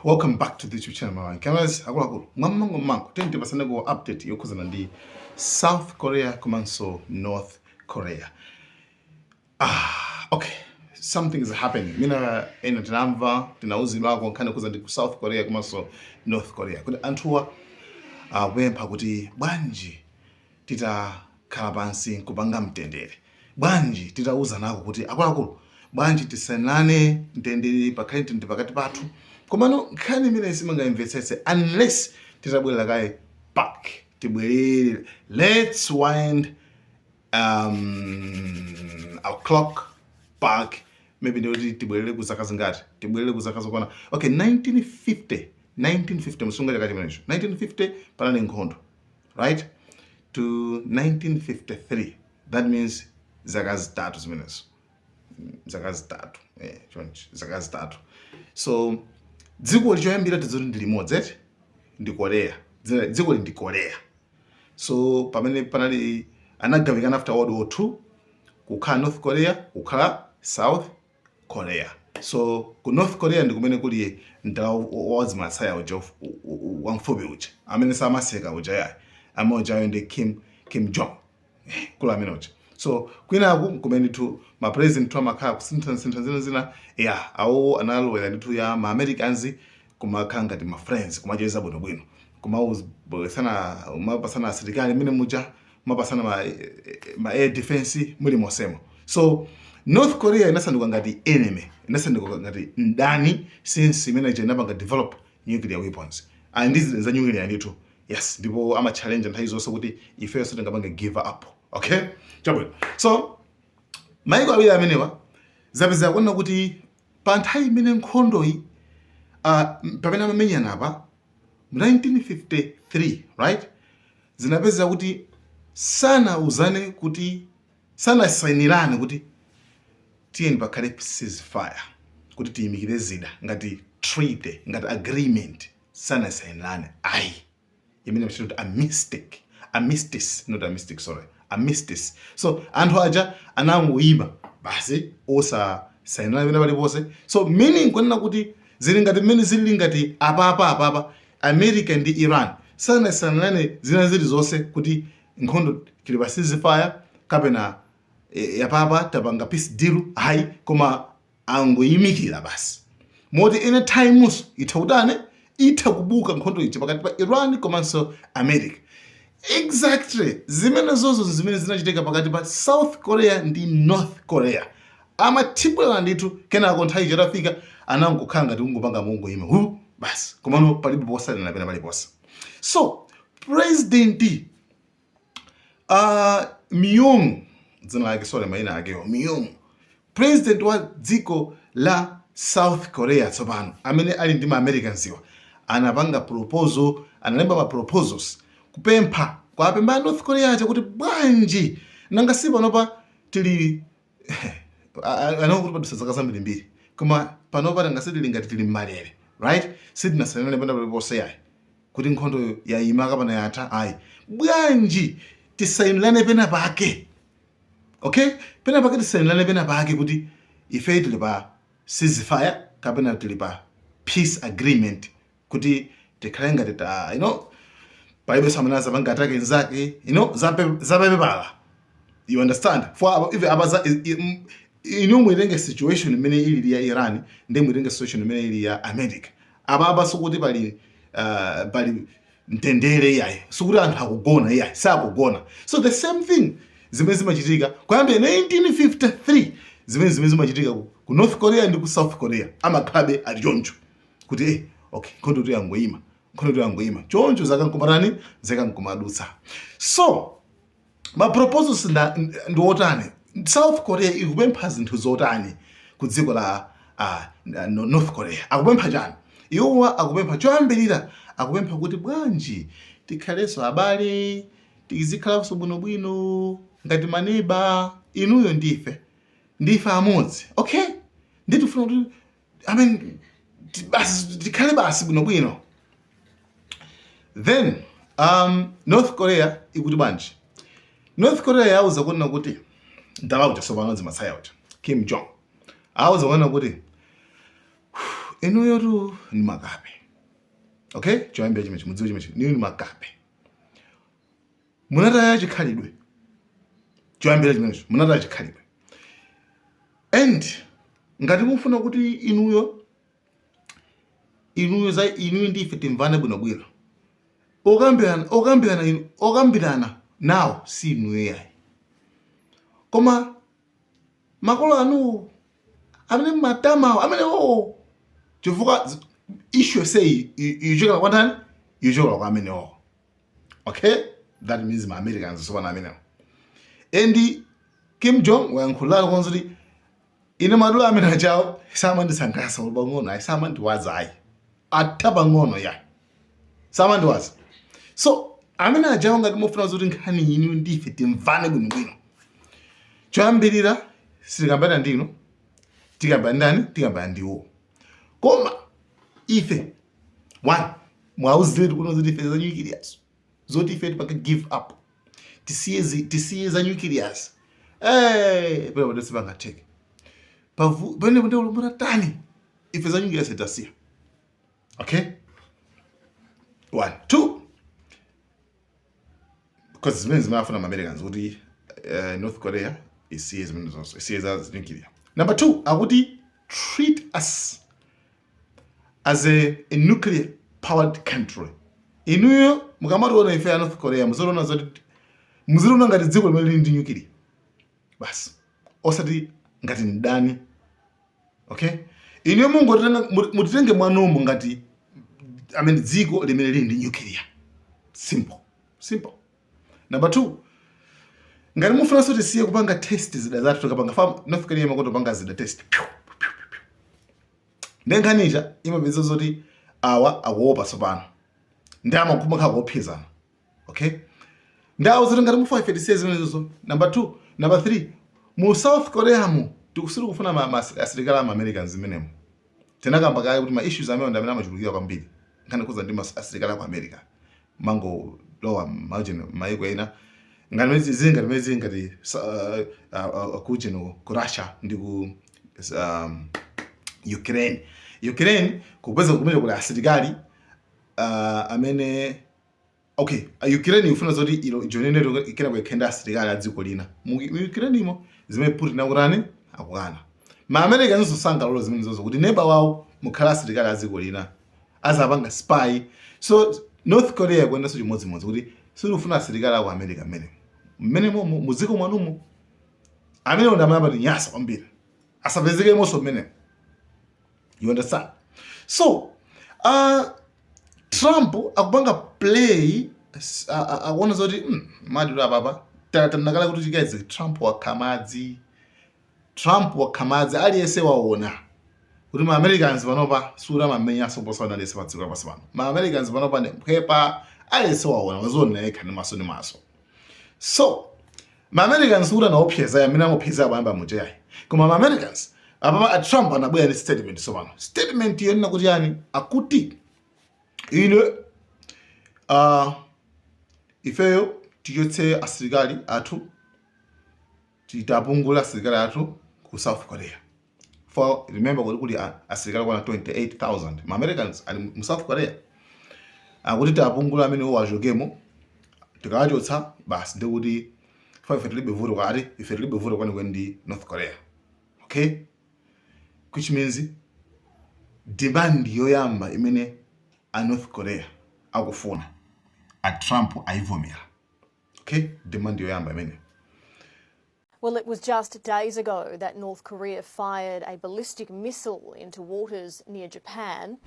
Welcome back to the YouTube channel. My cameras akulu mammango mango tenti pasana go update yokozana ndi South Korea kumanso North Korea. Okay, something is happening. Mina ina tinamva tinauzima ko kana kuza ndi South Korea kumanso North Korea. Kuti anthuwa wempha kuti bwanji titakhala pansi kupanga mtendere. Bwanji titauza nako kuti akulu bwanji tisanane mtendere pakati pathu. Komano nkhani imene simangayimvetsetse unless titabwera kaye back tibwerere. Let's wind our clock back, maybe ndoti tibwerere kuzaka zingati, tibwerere kuzaka zokwana okay 1950 musunga chaka chimenecho 1950 panali nkhondo, right, to 1953. That means zaka zitatu zimenezo, zaka zitatu. So dziko lichoyambira tizoti ndi limodzi ndi Korea. Dziko ndi Korea. So pamene panali anagawikana after World War II kukhala North Korea kukhala South Korea. So ku North Korea ndi kumene kuli ndawo wazimasaya uja wamfupi uja amene samaseka uja yayi amoja ndi Kim Jong kula amene uja. So kwinaku kumene tu ma president tu amakhala kusintha zina awo analowera nditu ya ma Americans kumakhala ngati ma friends kumacheza bwino kumapasana asilikali mene muja kumapasana ma air defense muli mosemo. So North Korea inasanduka ngati enemy, inasanduka ngati ndani since imene inapanga develop nuclear weapons and ndizi za nuclear nditu. Yes, ndipo ama challenge nthawi zonse kuti ife so tingapange give up. Okay, chabwino. So maiko awiri amenewa zapeza kuona kuti pa nthawi imene nkhondo iyi pamene amamenyana apa 1953, right, zinapeza kuti sanauzane kuti sanasainirane kuti tiyeni pakhale ceasefire, kuti tiyimikire zida ngati treaty ngati agreement, sanasainirane ayi imene machito armistice. So anthu aja anangoyima basi osa sainirane pena paliponse. So meaning kunena kuti zili ngati mmene zili ngati apa America ndi Iran sanasainirane zina zili zonse kuti nkhondo tili pa ceasefire kapena yapapa tapanga peace deal hayi, koma angoyimikira basi moti ine time itha kubuka nkhondo ichi pakati pa Iran komanso America. Exactly zimene zozo zimene zinachitika pakati pa South Korea ndi North Korea. Amatibwera ndithu kenako nthawi itafika anangokhala ngati kungopanga mungoyima basi, komano palibe posalira pena paliponse. So President Myung, dzina lake sole maina akewo Myung, president wa dziko la South Korea tsopano amene ali ndi ma Americans anapanga proposal, analemba ma proposals kupempha kwa apemba North Korea acha kuti bwanji nanga si panopa tili anokuti padusa zaka zambiri koma panopa nanga tili ngati tili mmalere, right, sidinasainirane pena paliponse yayi kuti nkhondo yayima kapena yatha ayi, bwanji tisainirane pena pake. Okay, pena pake tisainirane pena pake kuti ife tili pa ceasefire kapena tili pa peace agreement kuti tikhale ngati palibe samana zapanga atake nzake zapepala. You understand? For if abaza mwitenge situation imene ili ya Iran ndi mwitenge situation imene ili ya America, ababa sokuti pali mtendere yayi, sokuti anthu akugona yayi, sakugona. So the same thing zimene zimachitika kuyambira 1953 zimene zimachitika ku North Korea ndi ku South Korea amakhabe ali choncho kuti okay nkhondo tu yangoyima choncho zakankumadutsa. So ma proposals ndi otani. South Korea ikupempha zinthu zotani ku dziko la North Korea. Akupempha chani? Iwowa akupempha choyambirira, akupempha kuti bwanji tikhalenso abale, tizikhalanso bwinobwino ngati maneba, inuyo ndife amodzi. Okay, nditifuna kuti basi tikhale basi bwinobwino. Then North Korea ikuti bwanji. North Korea yauza kuona kuti ndalauja sopano zimasaya uja Kim Jong auza kuona kuti inuyo tu ni makape. Okay? Choyambira chimechi mudziwe chimechi ni makape. Munataya chikhalidwe. Choyambira chimechi munataya chikhalidwe. And ngati mufuna kuti inuyo ndife timvane bwinobwino. Okambirana nawo si inuyo yayi. Koma makolo anu amene matama amene chifukwa issue say ichoka kwa ndani? Ichoka kwa amene Okay? That means my Americans so na amene. And Kim Jong wayankhula konzuri ine madula amene achawo samandi sankasa ulbangono ayi samandi wazai. Ataba ngono ya. Samandi waza. So amene achawo ngati mufuna zoti nkhani yinu ndife timvane bwinobwino. Choyambirira sitikambana ndino tikambana ndani tikambana ndiwo. Koma ife one mwauzire kuno zoti ife za nuclears zoti ife tipaka give up tisiye za nuclears pera wadesi bangateke pene ndi ulumura tani ife za nuclears itasiya. Okay, 1 2 because zimene zimafuna Americans kuti North Korea isiye zimene zonse isiye za nuclear. Number 2 akuti treat us as a nuclear powered country. Inuyo mukamationa ife ya North Korea muzilona ngati dziko limene lili ndi nuclear basi osati ngati ndani. Okay, inuyo mutitenge mwanomo ngati amene dziko limene lili ndi nuclear. Simple. Number 2 ngati mufuna soti siye kupanga test zida zathu tukapanga fa North Korea makoto panga zida test ndenkanija imapeza zoti awa akuopa tsopano ndama kumakha kuphezana. Okay, ndawo zoti ngati mufa ife tisiye zimenezo. Number 2 number 3 mu South Korea mu tikusiri kufuna asilikali ama Americans zimenemo tenakamba kale kuti ma issues amene ndamene amachulukira kwambiri nkhani kuza ndi asilikali aku America mango lowa margin maiko ena ngati ngati kuchino ku Russia ndi ku Ukraine kupeza kumene kuli asilikali amene okay Ukraine ifuna zoti ilo jonenero ikena kwekenda asilikali adziko lina mu Ukraine imo zimene Putin akurani akukana ma Americans zosanga lolo zimene zozo kuti neighbor wawo mukhala asilikali adziko lina azapanga spy. So North Korea kwenda so chimodzimodzi kuti silufuna asilikali aku America mmene muziko mwanumo amene ndamaba ndi nyasa kwambiri asapezeke moso mmene. You understand? So Trump akupanga play akuona zoti madulu apapa tanakala kuti chikazi Trump wakamadzi aliyese waona kuti ma Americans panopa sura mamenya soposana aliyese padziko lapasi pano. Ma Americans panopa mphepa aliyese waona wazona yekha ndi maso. So ma Americans sura na opyeza yamene amopyeza abamba mujayi. Koma ma Americans apapa Trump anabwera ni statement sopano. Statement yonena kuti yani akuti ine ifeyo tiyotse asilikali athu titapungula asilikali athu ku South Korea. For remember kuti asilikali kwana 28,000 ma Americans ali mu South Korea akuti tapungula amene wajogemo tikawachotsa basi ndikuti ife tilibe vuto kati ife tilibe vuto kwendi North Korea. Okay, which means demand yoyamba imene a North Korea akufuna a Trump aivomera. Okay, demand yoyamba imene. Well, it was just days ago that North Korea fired a ballistic missile into waters near Japan.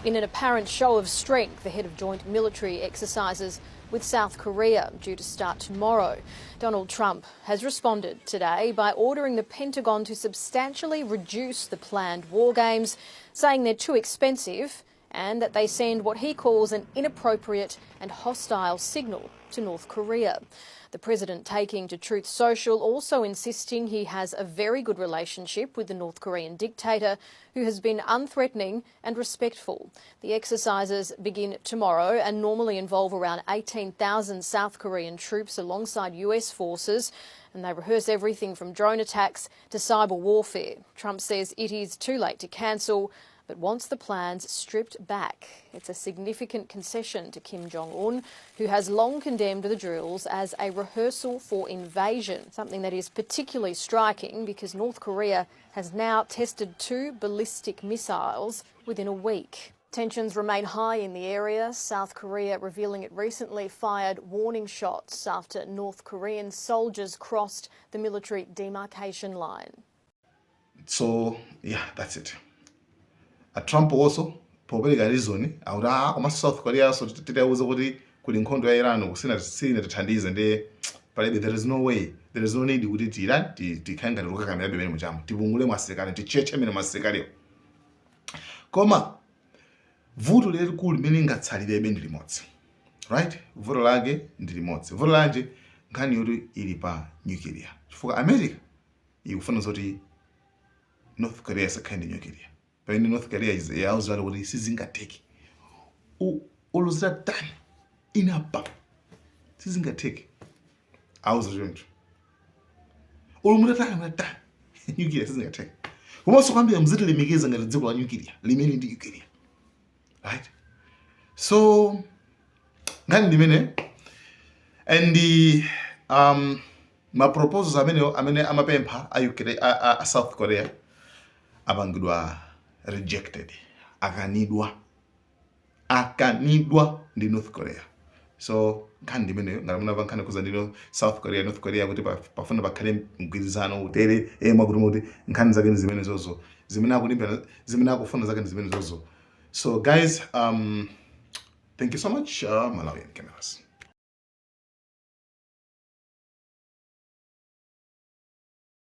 In an apparent show of strength ahead of joint military exercises with South Korea due to start tomorrow, Donald Trump has responded today by ordering the Pentagon to substantially reduce the planned war games, saying they're too expensive and that they send what he calls an inappropriate and hostile signal to North Korea. The president taking to Truth Social also insisting he has a very good relationship with the North Korean dictator who has been unthreatening and respectful. The exercises begin tomorrow and normally involve around 18,000 South Korean troops alongside US forces, and they rehearse everything from drone attacks to cyber warfare. Trump says it is too late to cancel, but wants the plans stripped back. It's a significant concession to Kim Jong-un, who has long condemned the drills as a rehearsal for invasion, something that is particularly striking because North Korea has now tested 2 ballistic missiles within a week. Tensions remain high in the area, South Korea revealing it recently fired warning shots after North Korean soldiers crossed the military demarcation line. So, yeah, that's it. Trump also, popereka reason, koma South Korea so titauza kuti kuli nkhondo ya Iran kusina tithandize nde palibe, there is no way, there is no need kuti tikhale ngati lukakamira bemene muchamo, tipungule masilikali, ticheche mene masilikaliwo. Koma vuto lalikulu limene ngatsalirebe ndi limodzi, right? Vuto lake ndi limodzi. Vuto lanje nkhani yoti ili pa nuclear, chifukwa America ikufuna zoti North Korea isakhale ndi nuclear. Pamene North Korea yauzala kuti sizingatheki uluzira tani inapa sizingatheki auza choncho ulumutatani mutani nuclear sizingatheki. Komanso kwambira muzitilemekeza ngati dziko la nuclear limene ndi nuclear, right? So ngani limene and ma proposals amene amapempha a South Korea apangidwa rejected, akanidwa ndi North Korea. So nkhani limene ngati munamva nkhani kuza ndino South Korea North Korea kuti pafuna pakhale mgwirizano utere mwakuti nkhani zake zimene zozo zimene akufuna zake zimene zozo. So guys, thank you so much, Malawian cameras.